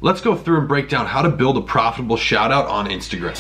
Let's go through and break down how to build a profitable shout out on Instagram.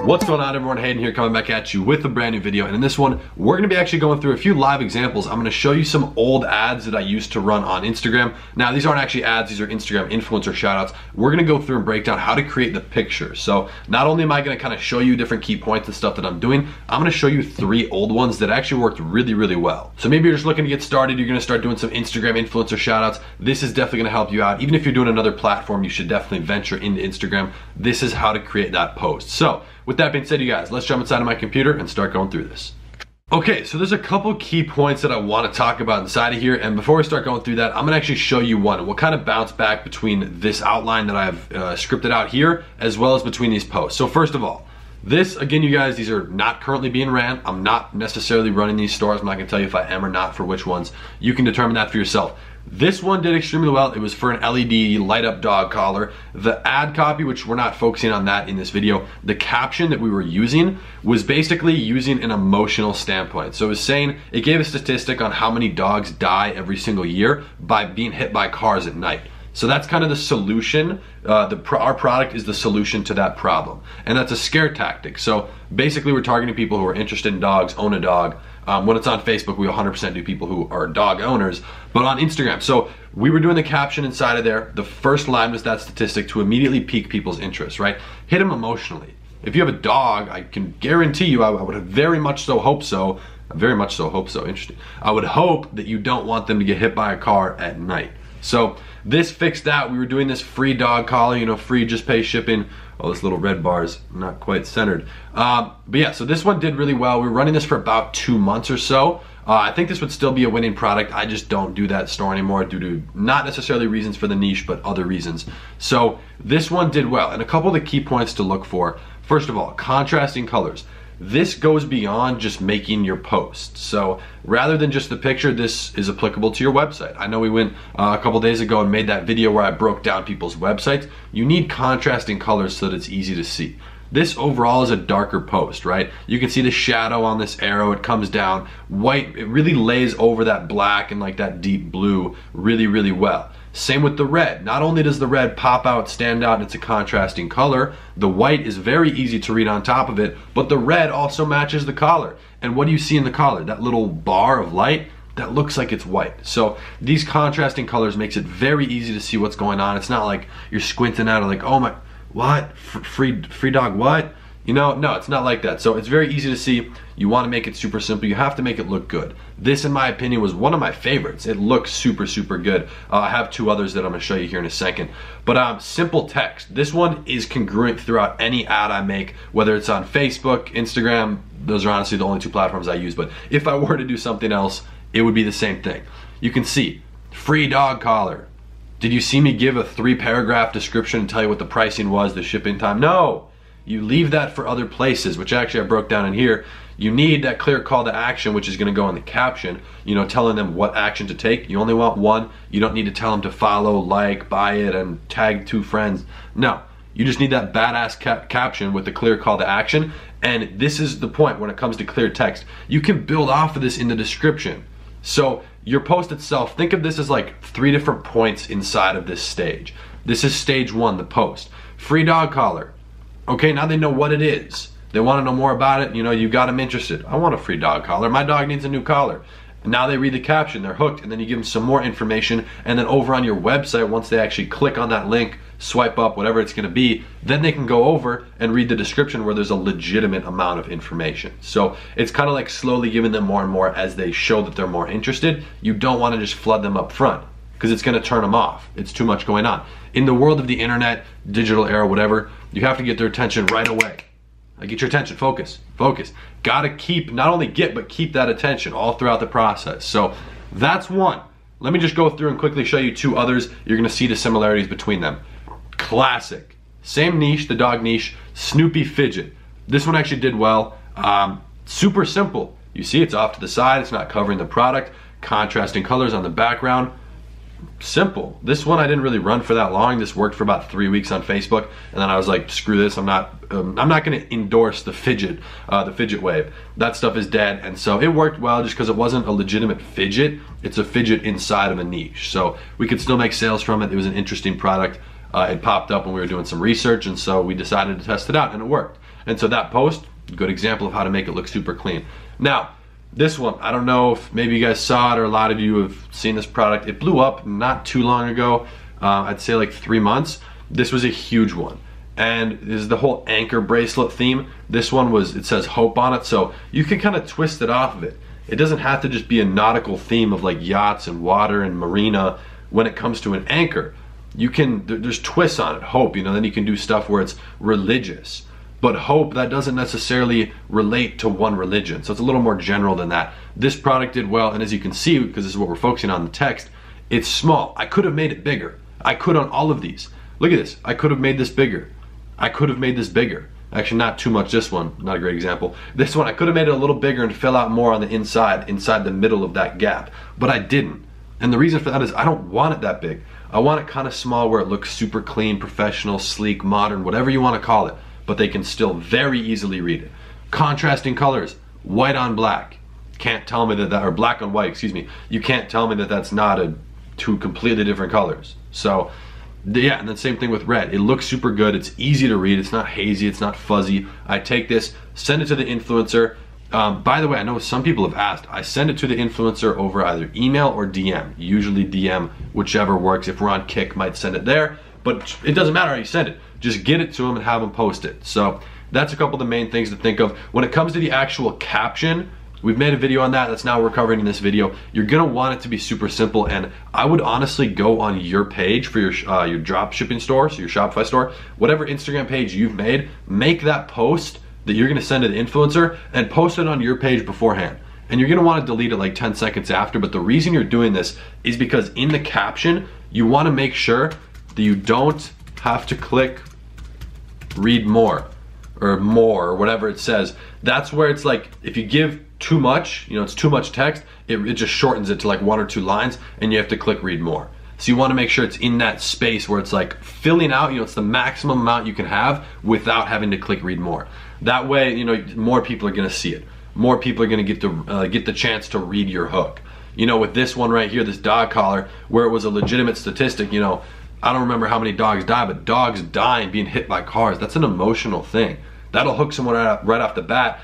What's going on, everyone? Hayden here, coming back at you with a brand new video. And in this one, we're gonna be actually going through a few live examples. I'm gonna show you some old ads that I used to run on Instagram. Now, these aren't actually ads, these are Instagram influencer shoutouts. We're gonna go through and break down how to create the picture. So not only am I gonna kind of show you different key points and stuff that I'm doing, I'm gonna show you 3 old ones that actually worked really, really well. So maybe you're just looking to get started, you're gonna start doing some Instagram influencer shoutouts. This is definitely gonna help you out. Even if you're doing another platform, you should definitely venture into Instagram. This is how to create that post. So with that being said, you guys, let's jump inside of my computer and start going through this. Okay, so there's a couple key points that I want to talk about inside of here, and before we start going through that, I'm gonna actually show you one. We'll kind of bounce back between this outline that I've scripted out here, as well as between these posts. So first of all, this, again, you guys, these are not currently being ran. I'm not necessarily running these stores. I'm not gonna tell you if I am or not for which ones. You can determine that for yourself. This one did extremely well. It was for an LED light up dog collar. The ad copy, which we're not focusing on that in this video, the caption that we were using was basically using an emotional standpoint. So it was saying, it gave a statistic on how many dogs die every single year by being hit by cars at night. So that's kind of the solution. Our product is the solution to that problem. And that's a scare tactic. So basically we're targeting people who are interested in dogs, own a dog. When it's on Facebook, we 100% do people who are dog owners, but on Instagram. So we were doing the caption inside of there. The first line was that statistic to immediately pique people's interest, right? Hit them emotionally. If you have a dog, I can guarantee you, I would very much so hope so, interesting. I would hope that you don't want them to get hit by a car at night. So this fixed that. We were doing this free dog collar, you know, free, just pay shipping. Oh, this little red bar's not quite centered. But yeah, so this one did really well. We were running this for about 2 months or so. I think this would still be a winning product. I just don't do that store anymore due to not necessarily reasons for the niche, but other reasons. So this one did well. And a couple of the key points to look for. First of all, contrasting colors. This goes beyond just making your post. So rather than just the picture, this is applicable to your website. I know we went a couple days ago and made that video where I broke down people's websites. You need contrasting colors so that it's easy to see. This overall is a darker post, right? You can see the shadow on this arrow. It comes down white. It really lays over that black and like that deep blue really, really well. Same with the red. Not only does the red pop out, stand out, it's a contrasting color, the white is very easy to read on top of it, but the red also matches the collar. And what do you see in the collar? That little bar of light that looks like it's white. So these contrasting colors makes it very easy to see what's going on. It's not like you're squinting at it like, oh my, what? Free dog what? You know, no, it's not like that. So it's very easy to see. You want to make it super simple. You have to make it look good. This, in my opinion, was one of my favorites. It looks super, super good. I have 2 others that I'm going to show you here in a second. But simple text. This one is congruent throughout any ad I make, whether it's on Facebook, Instagram. Those are honestly the only 2 platforms I use. But if I were to do something else, it would be the same thing. You can see, free dog collar. Did you see me give a 3-paragraph description and tell you what the pricing was, the shipping time? No. You leave that for other places, which actually I broke down in here. You need that clear call to action, which is going to go in the caption, you know, telling them what action to take. You only want one. You don't need to tell them to follow, like, buy it, and tag 2 friends. No, you just need that badass caption with the clear call to action. And this is the point when it comes to clear text. You can build off of this in the description. So your post itself, think of this as like 3 different points inside of this stage. This is stage 1, the post. Free dog collar. Okay, now they know what it is. They want to know more about it. You know, you got them interested. I want a free dog collar. My dog needs a new collar. And now they read the caption, they're hooked, and then you give them some more information, and then over on your website, once they actually click on that link, swipe up, whatever it's going to be, then they can go over and read the description where there's a legitimate amount of information. So it's kind of like slowly giving them more and more as they show that they're more interested. You don't want to just flood them up front, because it's going to turn them off. It's too much going on. In the world of the internet, digital era, whatever, you have to get their attention right away. Get your attention, focus. Gotta keep, not only get, but keep that attention all throughout the process. So that's one. Let me just go through and quickly show you 2 others. You're gonna see the similarities between them. Classic. Same niche, the dog niche, Snoopy Fidget. This one actually did well. Super simple. You see it's off to the side, it's not covering the product. Contrasting colors on the background. simple. This one I didn't really run for that long. This worked for about 3 weeks on Facebook, and then I was like, screw this. I'm not going to endorse the fidget wave. That stuff is dead. And so it worked well just because it wasn't a legitimate fidget. It's a fidget inside of a niche. So we could still make sales from it. It was an interesting product. It popped up when we were doing some research, and so we decided to test it out, and it worked. And so that post, good example of how to make it look super clean. Now, this one, I don't know if maybe you guys saw it or a lot of you have seen this product. It blew up not too long ago, I'd say like 3 months. This was a huge one. And this is the whole anchor bracelet theme. This one was, it says hope on it, so you can kind of twist it off of it. It doesn't have to just be a nautical theme of like yachts and water and marina when it comes to an anchor. You can, there's twists on it, hope, you know, then you can do stuff where it's religious. But hope, that doesn't necessarily relate to one religion. So it's a little more general than that. This product did well, and as you can see, because this is what we're focusing on, the text, it's small. I could have made it bigger. I could on all of these. Look at this. I could have made this bigger. I could have made this bigger. Actually, not too much. This one, not a great example. This one, I could have made it a little bigger and fill out more on the inside the middle of that gap. But I didn't. And the reason for that is I don't want it that big. I want it kind of small where it looks super clean, professional, sleek, modern, whatever you want to call it. But they can still very easily read it. Contrasting colors, white on black. Can't tell me that, or black on white, excuse me. You can't tell me that that's not two completely different colors. So, yeah, and then same thing with red. It looks super good, it's easy to read, it's not hazy, it's not fuzzy. I take this, send it to the influencer. By the way, I know some people have asked, I send it to the influencer over either email or DM. Usually DM, whichever works. If we're on Kick, might send it there. But it doesn't matter how you send it. Just get it to them and have them post it. So that's a couple of the main things to think of. When it comes to the actual caption, we've made a video on that. That's now we're covering in this video. You're gonna want it to be super simple, and I would honestly go on your page for your drop shipping store, so your Shopify store, whatever Instagram page you've made, make that post that you're gonna send to the influencer and post it on your page beforehand. And you're gonna wanna delete it like 10 seconds after, but the reason you're doing this is because in the caption, you wanna make sure that you don't have to click read more or whatever it says. That's where it's like, if you give too much, you know, it's too much text, it just shortens it to like 1 or 2 lines and you have to click read more. So you want to make sure it's in that space where it's like filling out, you know, it's the maximum amount you can have without having to click read more. That way, you know, more people are going to see it. More people are going to get the chance to read your hook. You know, with this one right here, this dog collar, where it was a legitimate statistic, you know, I don't remember how many dogs die, but dogs dying being hit by cars, that's an emotional thing. That'll hook someone right off the bat.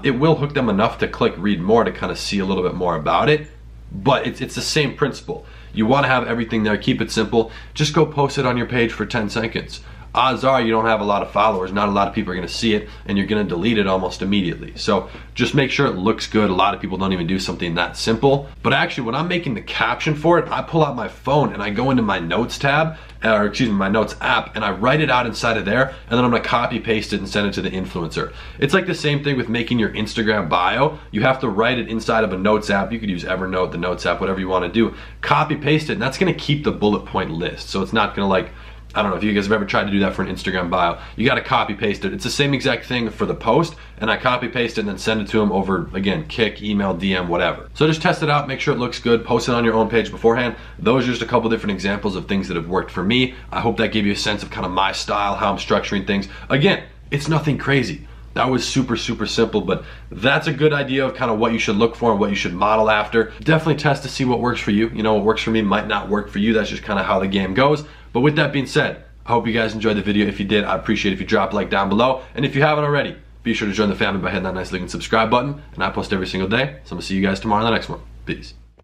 It will hook them enough to click read more to kind of see a little bit more about it, but it's the same principle. You want to have everything there, keep it simple. Just go post it on your page for 10 seconds. Odds are you don't have a lot of followers, not a lot of people are gonna see it, and you're gonna delete it almost immediately. So just make sure it looks good. A lot of people don't even do something that simple. But actually, when I'm making the caption for it, I pull out my phone and I go into my notes tab, or excuse me, my notes app, and I write it out inside of there, and then I'm gonna copy paste it and send it to the influencer. It's like the same thing with making your Instagram bio. You have to write it inside of a notes app. You could use Evernote, the notes app, whatever you wanna do. Copy paste it, and that's gonna keep the bullet point list. So it's not gonna like, I don't know if you guys have ever tried to do that for an Instagram bio. You gotta copy paste it. It's the same exact thing for the post, and I copy paste it and then send it to them over, again, Kick, email, DM, whatever. So just test it out, make sure it looks good, post it on your own page beforehand. Those are just a couple different examples of things that have worked for me. I hope that gave you a sense of kind of my style, how I'm structuring things. Again, it's nothing crazy. That was super, super simple, but that's a good idea of kind of what you should look for and what you should model after. Definitely test to see what works for you. You know, what works for me might not work for you. That's just kind of how the game goes. But with that being said, I hope you guys enjoyed the video. If you did, I'd appreciate it if you drop a like down below. And if you haven't already, be sure to join the family by hitting that nice link and subscribe button. And I post every single day. So I'm gonna see you guys tomorrow in the next one. Peace.